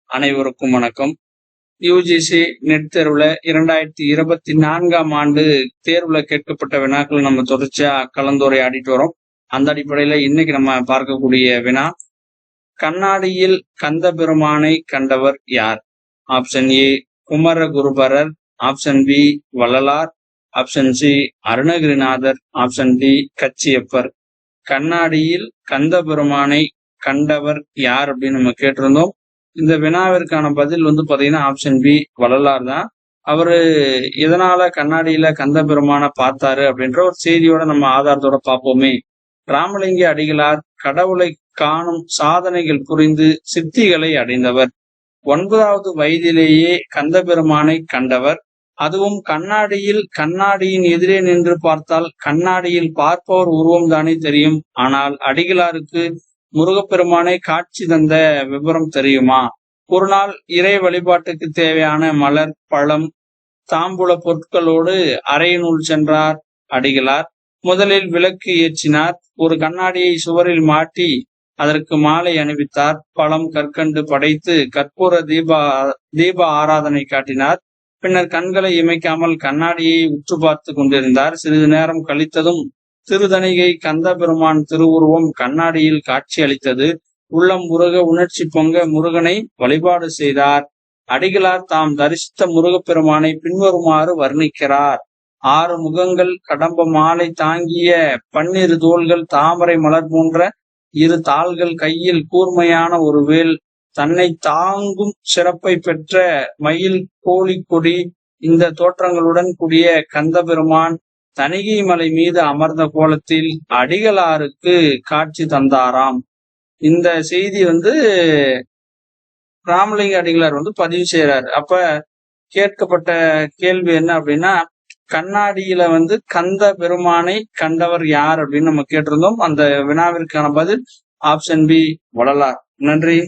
அனைவருக்கும் வணக்கம். UGC net தேர்வுல 2024ஆம் ஆண்டு தேர்வுல கேட்கப்பட்ட வினாக்கள் நம்ம தொடர்ச்சியா கலந்துரையாடிட்டு வரோம். அந்த அடிப்படையில இன்னைக்கு நம்ம பார்க்கக்கூடிய வினா, கண்ணாடியில் கந்த பெருமானை கண்டவர் யார்? Option A Kumaraguruparar, option B Vallalar, option C Arunagirinathar, option D Kachiyappar. கண்ணாடியில் கந்த பெருமானை கண்டவர் யார் அப்படின்னு நம்ம கேட்டிருந்தோம். இந்த வினாவிற்கான பதில் பாத்தீங்கன்னா ஆப்ஷன் பி வள்ளலார் தான். அவரு எதனால கண்ணாடியில கந்த பெருமான பார்த்தாரு அப்படின்ற ஒரு செய்தியோட நம்ம ஆதாரத்தோட பார்ப்போமே. ராமலிங்க அடிகளார் கடவுளை காணும் சாதனைகள் புரிந்து சித்திகளை அடைந்தவர். 9வது வயதிலேயே கந்த பெருமானை கண்டவர். அதுவும் கண்ணாடியின் எதிரே நின்று பார்த்தால் கண்ணாடியில் பார்ப்பவர் உருவம் தானே தெரியும். ஆனால் அடிகளாருக்கு முருகப்பெருமானை காட்சி தந்த விவரம் தெரியுமா? ஒரு நாள் இறை வழிபாட்டுக்கு தேவையான மலர், பழம், தாம்பூல பொருட்களோடு அறையினுள் சென்றார் அடிகளார். முதலில் விளக்கு ஏற்றினார். ஒரு கண்ணாடியை சுவரில் மாட்டி அதற்கு மாலை அணிவித்தார். பழம், கற்கண்டு படைத்து கற்பூர தீப ஆராதனை காட்டினார். பின்னர் கண்களை இமைக்காமல் கண்ணாடியை உற்று பார்த்து கொண்டிருந்தார். சிறிது நேரம் கழித்ததும் திருதணிகை கந்த பெருமான் திருவுருவம் கண்ணாடியில் காட்சி அளித்தது. உள்ளம் முருக, உணர்ச்சி பொங்க முருகனை வழிபாடு செய்தார். அடிகளார் தாம் தரிசித்த முருகப்பெருமானை பின்வருமாறு வர்ணிக்கிறார். 6 முகங்கள், கடம்ப மாலை தாங்கிய 12 தோள்கள், தாமரை மலர் போன்ற 2 தாள்கள், கையில் கூர்மையான ஒரு வேல், தன்னை தாங்கும் சிறப்பை பெற்ற மயில் கோழி கொடி, இந்த தோற்றங்களுடன் கூடிய கந்த பெருமான் தணிகை மலை மீது அமர்ந்த கோலத்தில் அடிகளாருக்கு காட்சி தந்தாராம். இந்த செய்தி ராமலிங்க அடிகளார் பதிவு செய்யறாரு. அப்ப கேட்கப்பட்ட கேள்வி என்ன அப்படின்னா, கண்ணாடியில கந்த பெருமானை கண்டவர் யார் அப்படின்னு நம்ம கேட்டிருந்தோம். அந்த வினாவிற்கான பதில் ஆப்ஷன் பி வள்ளலார். நன்றி.